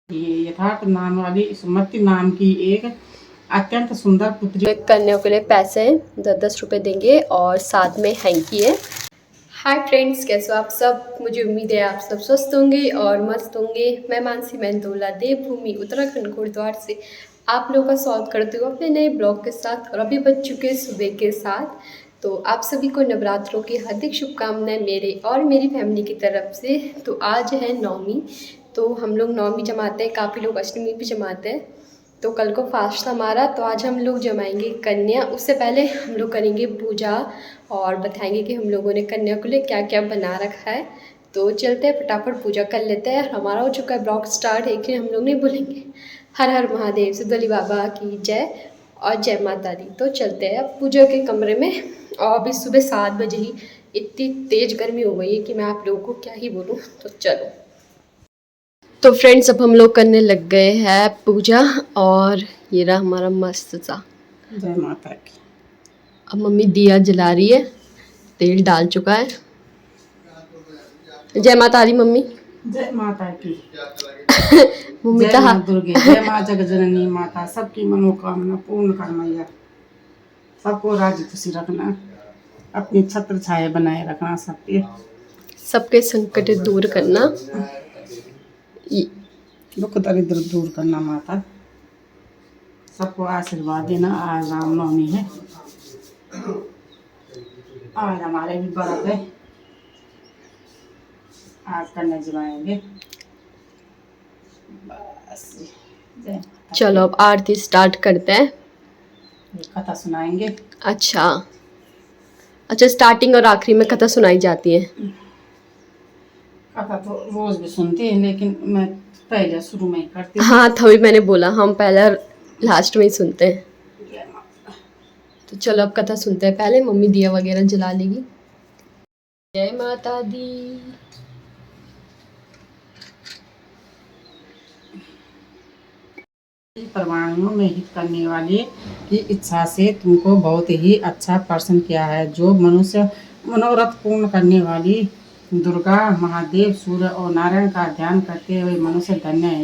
ये यथार्थ नाम वाली सुमति नाम की एक अत्यंत सुंदर पुत्री करने के लिए पैसे 10-10 रुपये देंगे और साथ में हैंकी है। हाय फ्रेंड्स, कैसे हो आप सब। मुझे उम्मीद है आप सब स्वस्थ होंगे और मस्त होंगे। मैं मानसी मेहंदोला देवभूमि उत्तराखंड कोटद्वार से आप लोगों का स्वागत करती हूँ अपने नए ब्लॉग के साथ। और अभी बज चुके सुबह के 7। तो आप सभी को नवरात्रों की हार्दिक शुभकामनाएं मेरे और मेरी फैमिली की तरफ से। तो आज है नवमी, तो हम लोग नवमी जमाते हैं, काफ़ी लोग अष्टमी भी जमाते हैं। तो कल को फास्ट था हमारा, तो आज हम लोग जमाएंगे कन्या। उससे पहले हम लोग करेंगे पूजा और बताएंगे कि हम लोगों ने कन्या के लिए क्या क्या बना रखा है। तो चलते हैं, फटाफट पूजा कर लेते हैं। हमारा हो चुका है ब्लॉग स्टार्ट, लेकिन हम लोग नहीं भूलेंगे हर हर महादेव, सिद्धोली बाबा की जय और जय माता दी। तो चलते हैं अब पूजा के कमरे में। और अभी सुबह 7 बजे ही इतनी तेज़ गर्मी हो गई है कि मैं आप लोगों को क्या ही बोलूँ। तो चलो, तो फ्रेंड्स अब हम लोग करने लग गए हैं पूजा। और ये रहा हमारा मस्त सा। जय माता की। अब मम्मी दिया जला रही है, तेल डाल चुका है। जय माता दी मम्मी। जय माता की। मम्मी जय तो माँ दुर्गे, जय माँ जगजननी माता, सबकी मनोकामना पूर्ण कर मैया। सबको राजी खुशी रखना, अपनी छत्र छाया बनाए रखना सबके। सबके संकट दूर करना। दुख दरिद्र दूर करना माता। सबको आशीर्वाद देना। आज रामनवमी है, आज हमारे भी व्रत है, आज कन्या जमाएंगे बस। जय चलो अब आरती स्टार्ट करते हैं। कथा सुनाएंगे। अच्छा अच्छा, स्टार्टिंग और आखिरी में कथा सुनाई जाती है। कथा तो रोज भी सुनते हैं, लेकिन मैं पहले शुरू में ही करती हूँ। हाँ, तभी मैंने बोला हम पहले लास्ट में ही सुनते हैं। तो चलो अब कथा सुनते हैं। पहले मम्मी दिया वगैरह जला लेगी। जय माता दी। परमाणुओं में हित करने वाले की इच्छा से तुमको बहुत ही अच्छा प्रश्न किया है। जो मनुष्य मनोरथ पूर्ण करने वाली दुर्गा, महादेव, सूर्य और नारायण का ध्यान करते हुए मनुष्य धन्य है।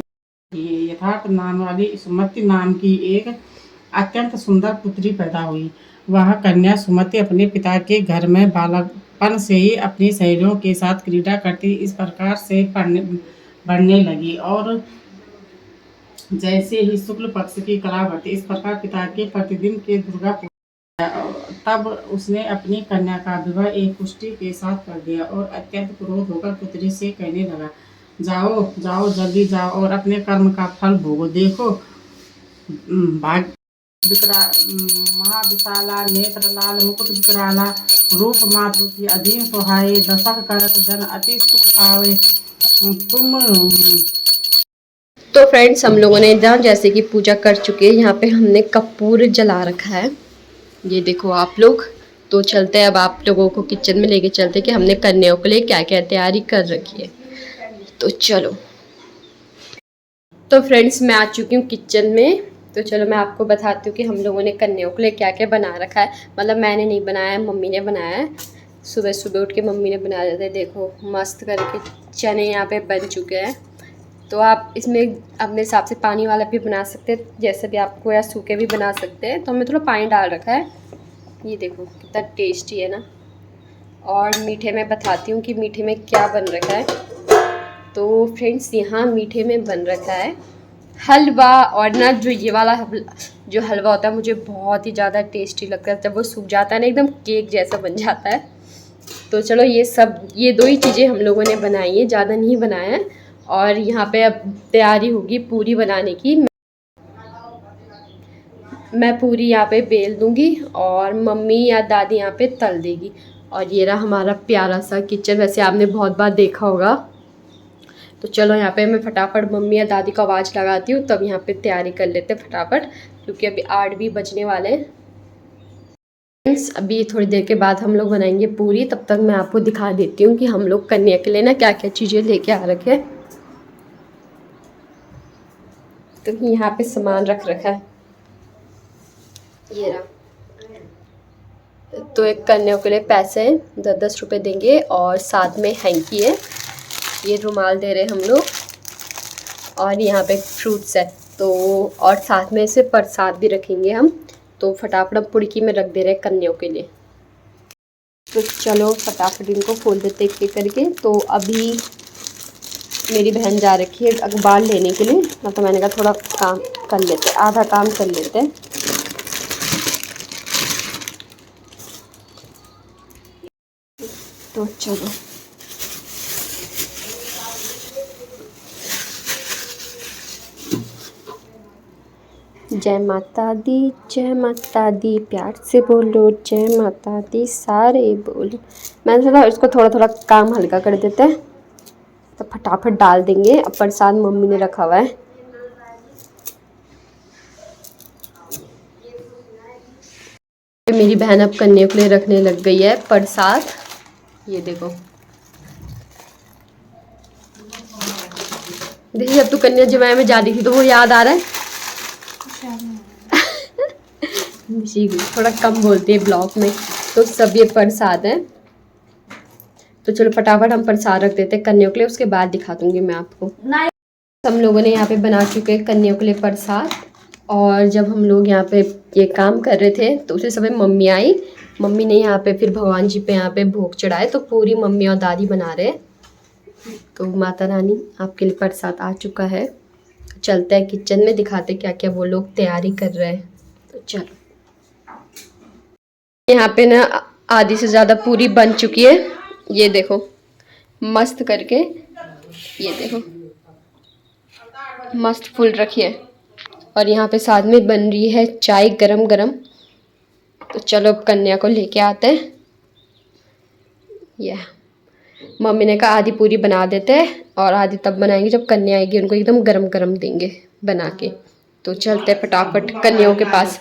ये यथार्थ नाम वाली सुमति नाम की एक अत्यंत सुंदर पुत्री पैदा हुई। वह कन्या सुमति अपने पिता के घर में बालकपन से ही अपनी सहेलियों के साथ क्रीड़ा करती इस प्रकार से बढ़ने लगी, और जैसे ही शुक्ल पक्ष की कला बढ़ती, इस प्रकार पिता के प्रतिदिन के दुर्गा पूजा। तब उसने अपनी कन्या का विवाह एक कुष्ठी के साथ कर दिया और अत्यंत क्रोध होकर पुत्री से कहने लगा, जाओ जाओ जल्दी जाओ और अपने कर्म का फल भोगो। देखो भाग महाविशाला नेत्र लाल मुकुट विकराला रूप मातृ अधीन सुहाये दशक करत जन अति सुख पावे तुम। तो फ्रेंड्स हम लोगों ने ना जैसे कि पूजा कर चुके हैं। यहाँ पे हमने कपूर जला रखा है, ये देखो आप लोग। तो चलते हैं अब आप लोगों को किचन में लेके चलते कि हमने कन्याओं के लिए क्या क्या तैयारी कर रखी है। तो चलो, तो फ्रेंड्स मैं आ चुकी हूँ किचन में। तो चलो मैं आपको बताती हूँ कि हम लोगों ने कन्याओं के लिए क्या क्या बना रखा है। मतलब मैंने नहीं बनाया, मम्मी ने बनाया है। सुबह सुबह उठ के मम्मी ने बना दिया था। देखो मस्त करके चने यहाँ पे बन चुके हैं। तो आप इसमें अपने हिसाब से पानी वाला भी बना सकते हैं, जैसे भी आपको, या सूखे भी बना सकते हैं। तो हमने थोड़ा पानी डाल रखा है। ये देखो कितना टेस्टी है ना। और मीठे में बताती हूँ कि मीठे में क्या बन रखा है। तो फ्रेंड्स यहाँ मीठे में बन रखा है हलवा। और ना जो ये वाला जो हलवा होता है मुझे बहुत ही ज़्यादा टेस्टी लगता है। जब वो सूख जाता है ना, एकदम केक जैसा बन जाता है। तो चलो ये दो ही चीज़ें हम लोगों ने बनाई है, ज़्यादा नहीं बनाया है। और यहाँ पे अब तैयारी होगी पूरी बनाने की। मैं पूरी यहाँ पे बेल दूँगी और मम्मी या दादी यहाँ पे तल देगी। और ये रहा हमारा प्यारा सा किचन। वैसे आपने बहुत बार देखा होगा। तो चलो यहाँ पे मैं फटाफट मम्मी या दादी को आवाज़ लगाती हूँ, तब यहाँ पे तैयारी कर लेते हैं फटाफट, क्योंकि अभी 8 भी बजने वाले हैं। फ्रेंड्स अभी थोड़ी देर के बाद हम लोग बनाएंगे पूरी। तब तक मैं आपको दिखा देती हूँ कि हम लोग कन्या के लिए ना क्या क्या चीज़ें लेके आ रखे हैं। तो यहाँ पे सामान रख रखा है, ये रहा। तो एक कन्या के लिए पैसे 10-10 रुपये देंगे और साथ में हैंकी है। ये रुमाल दे रहे हम लोग। और यहाँ पे फ्रूट्स है। तो और साथ में इसे प्रसाद भी रखेंगे हम। तो फटाफट हम पुड़की में रख दे रहे हैं कन्याओं के लिए। तो चलो फटाफट इनको खोल देते एक एक करके। तो अभी मेरी बहन जा रखी है अखबार लेने के लिए, तो मैंने कहा थोड़ा काम कर लेते, आधा काम कर लेते हैं। तो चलो जय माता दी, प्यार से बोलो जय माता दी, सारे बोलो। मैंने सोचा इसको थोड़ा थोड़ा काम हल्का कर देते हैं, तो फटाफट डाल देंगे। अब प्रसाद मम्मी ने रखा हुआ है। मेरी बहन अब कन्या के लिए रखने लग गई है प्रसाद। ये देखो, देखिए अब तो कन्या जमाए में जा रही थी तो वो याद आ रहा है। थोड़ा कम बोलती है ब्लॉग में। तो सब ये प्रसाद है। तो चलो फटाफट हम प्रसाद रख देते हैं कन्याओं के लिए, उसके बाद दिखा दूंगी मैं आपको। हम लोगों ने यहाँ पे बना चुके हैं कन्याओं के लिए प्रसाद। और जब हम लोग यहाँ पे ये काम कर रहे थे तो उसी समय मम्मी आई। मम्मी ने यहाँ पे फिर भगवान जी पे यहाँ पे भोग चढ़ाए। तो पूरी मम्मी और दादी बना रहे। तो माता रानी आपके लिए प्रसाद आ चुका है। चलते हैं किचन में, दिखाते क्या क्या वो लोग तैयारी कर रहे हैं। तो चलो, यहाँ पे ना आधी से ज़्यादा पूरी बन चुकी है। ये देखो मस्त करके, ये देखो मस्त फुल रखी है। और यहाँ पे साथ में बन रही है चाय गरम गरम। तो चलो अब कन्या को लेके आते हैं। यह मम्मी ने कहा आधी पूरी बना देते हैं और आधी तब बनाएंगे जब कन्या आएगी, उनको एकदम गरम गरम देंगे बना के। तो चलते हैं फटाफट कन्याओं के पास।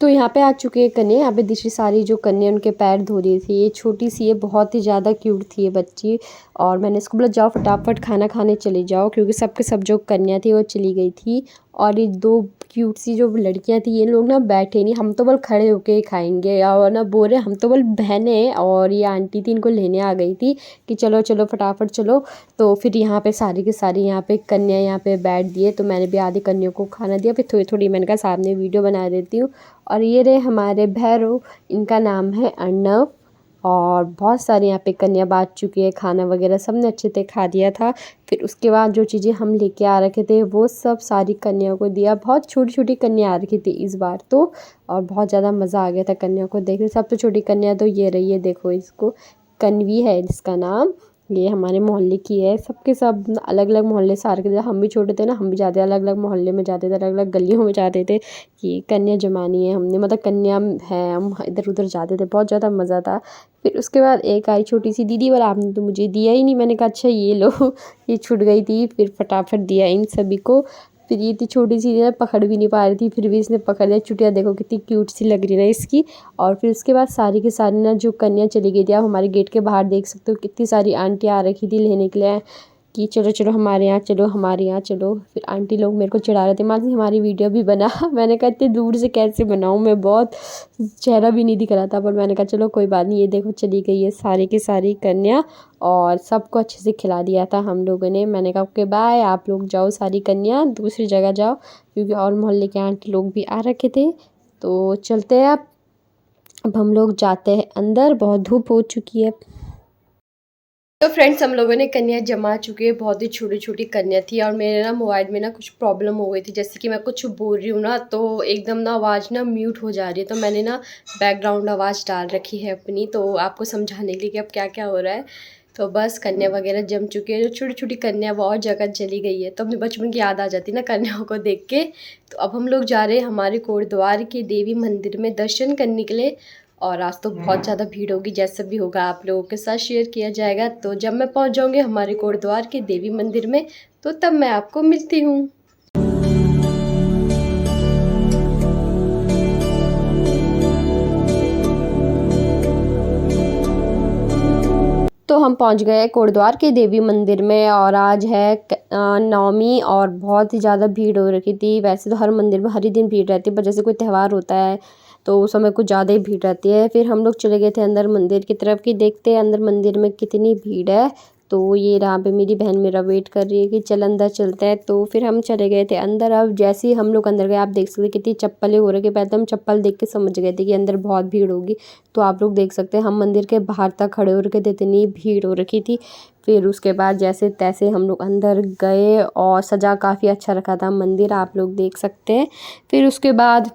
तो यहाँ पे आ चुके हैं कन्या। यहाँ पे दूसरी सारी जो कन्या उनके पैर धो रही थी। ये छोटी सी है, बहुत ही ज़्यादा क्यूट थी ये बच्ची। और मैंने इसको बोला जाओ फटाफट खाना खाने चली जाओ, क्योंकि सबके सब जो कन्या थी वो चली गई थी। और ये दो क्यूट सी जो लड़कियां थी, ये लोग ना बैठे नहीं, हम तो बोल खड़े होके ही खाएंगे। और ना बोल रहे हम तो बोल बहनें, और ये आंटी थी इनको लेने आ गई थी कि चलो चलो फटाफट चलो। तो फिर यहाँ पे सारी की सारी यहाँ पे कन्या यहाँ पे बैठ दिए। तो मैंने भी आधी कन्याओं को खाना दिया, फिर थोड़ी थोड़ी मैंने कहा सामने वीडियो बना देती हूँ। और ये रहे हमारे भैरव, इनका नाम है अर्णव। और बहुत सारे यहाँ पे कन्या बाँट चुकी है, खाना वगैरह सबने अच्छे से खा दिया था। फिर उसके बाद जो चीज़ें हम लेके आ रखे थे वो सब सारी कन्याओं को दिया। बहुत छोटी छोटी कन्या आ रखी थी इस बार तो, और बहुत ज़्यादा मज़ा आ गया था कन्याओं को देखने। सबसे छोटी कन्या तो ये रही है, देखो इसको कन्वी है इसका नाम। ये हमारे मोहल्ले की है। सबके सब अलग अलग मोहल्ले से आ रखे थे। हम भी छोटे थे ना, हम भी जाते अलग अलग मोहल्ले में जाते थे, अलग अलग गलियों में जाते थे कि कन्या जमानी है हमने, मतलब कन्या है, हम इधर उधर जाते थे। बहुत ज़्यादा मज़ा था। फिर उसके बाद एक आई छोटी सी दीदी, बोला आपने तो मुझे दिया ही नहीं। मैंने कहा अच्छा ये लो। ये छूट गई थी, फिर फटाफट दिया इन सभी को। फिर ये इतनी छोटी सी ना पकड़ भी नहीं पा रही थी, फिर भी इसने पकड़ लिया। चुटिया देखो कितनी क्यूट सी लग रही है ना इसकी। और फिर उसके बाद सारी की सारी ना जो कन्या चली गई थी, आप हमारे गेट के बाहर देख सकते हो कितनी सारी आंटी आ रखी थी लेने के लिए कि चलो चलो हमारे यहाँ चलो, हमारे यहाँ चलो। फिर आंटी लोग मेरे को चिढ़ा रहे थे, माँ जी हमारी वीडियो भी बना। मैंने कहा इतने दूर से कैसे बनाऊँ, मैं बहुत चेहरा भी नहीं दिख रहा था। पर मैंने कहा चलो कोई बात नहीं। ये देखो चली गई है सारी की सारी कन्या, और सबको अच्छे से खिला दिया था हम लोगों ने। मैंने कहा ओके बाय, आप लोग जाओ सारी कन्या दूसरी जगह जाओ, क्योंकि और मोहल्ले के आंटी लोग भी आ रखे थे। तो चलते हैं अब हम लोग जाते हैं अंदर, बहुत धूप हो चुकी है। तो फ्रेंड्स हम लोगों ने कन्या जमा चुके हैं। बहुत ही छोटी छोटी कन्या थी। और मेरे ना मोबाइल में ना कुछ प्रॉब्लम हो गई थी, जैसे कि मैं कुछ बोल रही हूँ ना तो एकदम ना आवाज़ ना म्यूट हो जा रही है। तो मैंने ना बैकग्राउंड आवाज़ डाल रखी है अपनी, तो आपको समझाने के लिए कि अब क्या क्या हो रहा है। तो बस कन्या वगैरह जम चुके हैं। जो छोटी छोटी कन्या वो और जगह चली गई है, तो अपने बचपन की याद आ जाती है ना कन्याओं को देख के। तो अब हम लोग जा रहे हैं हमारे कोटद्वार के देवी मंदिर में दर्शन करने के लिए। और आज तो बहुत ज़्यादा भीड़ होगी, जैसा भी होगा आप लोगों के साथ शेयर किया जाएगा। तो जब मैं पहुंच जाऊंगी हमारे कोटद्वार के देवी मंदिर में, तो तब मैं आपको मिलती हूँ। तो हम पहुंच गए कोटद्वार के देवी मंदिर में। और आज है नवमी, और बहुत ही ज़्यादा भीड़ हो रखी थी। वैसे तो हर मंदिर में हर ही दिन भीड़ रहती है, पर जैसे कोई त्यौहार होता है तो उस समय कुछ ज़्यादा ही भीड़ रहती है। फिर हम लोग चले गए थे अंदर मंदिर की तरफ कि देखते हैं अंदर मंदिर में कितनी भीड़ है। तो ये यहाँ पे मेरी बहन मेरा वेट कर रही है कि चल अंदर चलते हैं। तो फिर हम चले गए थे अंदर। अब जैसे ही हम लोग अंदर गए, आप देख सकते कितनी चप्पलें हो रखी। पहले तो हम चप्पल देख के समझ गए थे कि अंदर बहुत भीड़ होगी। तो आप लोग देख सकते हैं हम मंदिर के बाहर तक खड़े हो रखे थे, इतनी भीड़ हो रखी थी। फिर उसके बाद जैसे तैसे हम लोग अंदर गए और सजा काफ़ी अच्छा रखा था मंदिर, आप लोग देख सकते हैं। फिर उसके बाद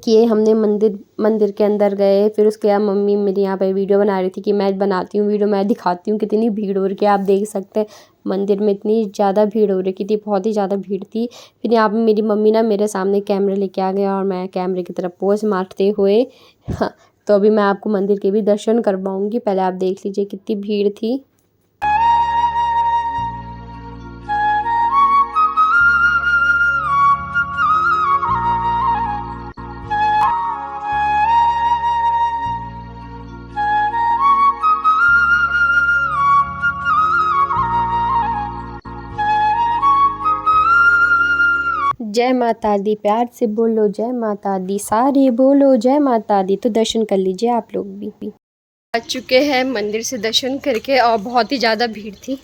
किए हमने मंदिर के अंदर गए। फिर उसके बाद मम्मी मेरी यहाँ पे वीडियो बना रही थी कि मैं बनाती हूँ वीडियो, मैं दिखाती हूँ कितनी भीड़ हो रही है। आप देख सकते हैं मंदिर में इतनी ज़्यादा भीड़ हो रखी थी, बहुत ही ज़्यादा भीड़ थी। फिर यहाँ पे मेरी मम्मी ना मेरे सामने कैमरे लेके आ गए और मैं कैमरे की तरफ पोज मारते हुए हाँ, तो अभी मैं आपको मंदिर के भी दर्शन करवाऊँगी। पहले आप देख लीजिए कितनी भीड़ थी। जय माता दी, प्यार से बोलो जय माता दी, सारे बोलो जय माता दी। तो दर्शन कर लीजिए आप लोग भी। आ चुके हैं मंदिर से दर्शन करके और बहुत ही ज़्यादा भीड़ थी,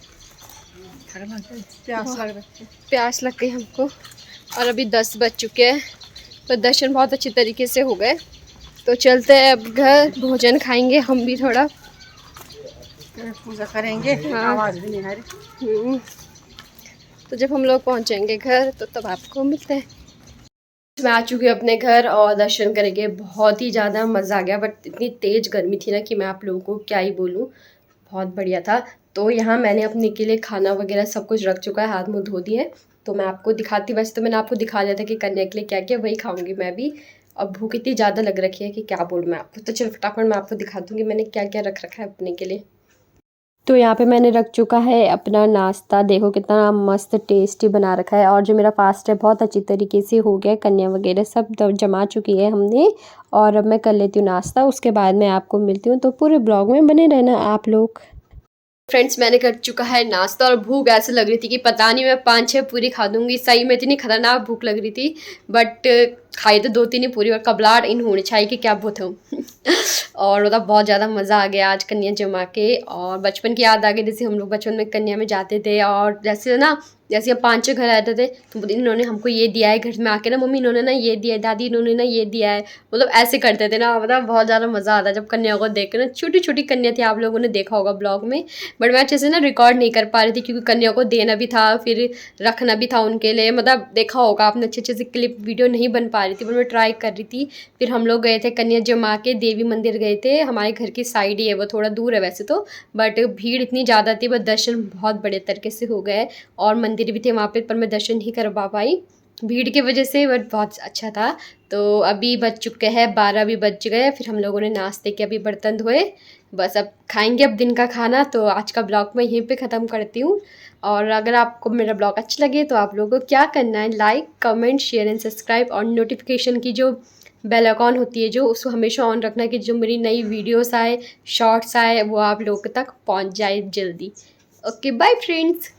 प्यास लग गई हमको। और अभी 10 बज चुके हैं, तो दर्शन बहुत अच्छी तरीके से हो गए। तो चलते हैं अब घर, भोजन खाएंगे हम भी, थोड़ा पूजा करेंगे। हाँ। आवाज भी नहीं आ रही। तो जब हम लोग पहुंचेंगे घर तो तब आपको मिलते हैं। मैं आ चुकी हूँ अपने घर और दर्शन करेंगे, बहुत ही ज़्यादा मज़ा आ गया। बट इतनी तेज़ गर्मी थी ना कि मैं आप लोगों को क्या ही बोलूँ, बहुत बढ़िया था। तो यहाँ मैंने अपने के लिए खाना वगैरह सब कुछ रख चुका है, हाथ मुँह धो दिए। तो मैं आपको दिखाती, वैसे तो मैंने आपको दिखा दिया था कि कन्या के लिए क्या क्या, वही खाऊंगी मैं भी। अब भूख इतनी ज़्यादा लग रखी है कि क्या बोलूँ मैं आपको। तो चलो फटाफट मैं आपको दिखा दूँगी मैंने क्या क्या रख रखा है अपने के लिए। तो यहाँ पे मैंने रख चुका है अपना नाश्ता, देखो कितना मस्त टेस्टी बना रखा है। और जो मेरा फास्ट है बहुत अच्छी तरीके से हो गया, कन्या वगैरह सब जमा चुकी है हमने। और अब मैं कर लेती हूँ नाश्ता, उसके बाद मैं आपको मिलती हूँ। तो पूरे ब्लॉग में बने रहना आप लोग। फ्रेंड्स मैंने कर चुका है नाश्ता और भूख ऐसे लग रही थी कि पता नहीं मैं 5-6 पूरी खा दूंगी। सही में इतनी खतरनाक भूख लग रही थी, बट खाई तो 2-3 ही पूरी और कबलाट इन होनी चाहिए कि क्या बोलते हूँ। और मतलब बहुत ज़्यादा मज़ा आ गया आज कन्या जमा के। और बचपन की याद आ गई, जैसे हम लोग बचपन में कन्या में जाते थे। और जैसे ना, जैसे हम 5-6 घर आते थे तो इन्होंने हमको ये दिया है, घर में आके ना मम्मी इन्होंने ना ये दिया है, दादी इन्होंने ना ये दिया है, मतलब ऐसे करते थे ना। मतलब बहुत ज़्यादा मज़ा आता जब कन्या को देख के ना। छोटी छोटी कन्या थी, आप लोगों ने देखा होगा ब्लॉग में, बट मैं अच्छे से ना रिकॉर्ड नहीं कर पा रही थी क्योंकि कन्या को देना भी था, फिर रखना भी था उनके लिए। मतलब देखा होगा आपने, अच्छे से क्लिप वीडियो नहीं बन पा रही थी, पर मैं ट्राई कर रही थी। फिर हम लोग गए थे कन्या जमा के, देवी मंदिर गए थे, हमारे घर की साइड ही है, वो थोड़ा दूर है वैसे तो, बट भीड़ इतनी ज़्यादा थी, बट दर्शन बहुत बड़े तरीके से हो गए। और मंदिर भी थे वहाँ पे, पर मैं दर्शन नहीं करवा पाई भीड़ की वजह से, बट बहुत अच्छा था। तो अभी बज चुके हैं 12 भी बज गए। फिर हम लोगों ने नाश्ते के अभी बर्तन धोए, बस अब खाएंगे अब दिन का खाना। तो आज का ब्लॉग मैं यहीं पे ख़त्म करती हूँ। और अगर आपको मेरा ब्लॉग अच्छा लगे तो आप लोगों को क्या करना है, like comment share and subscribe, और नोटिफिकेशन की जो बेल आइकॉन होती है जो, उसको हमेशा ऑन रखना कि जो मेरी नई वीडियोस आए, शॉर्ट्स आए, वो आप लोगों तक पहुँच जाए जल्दी। Okay bye friends.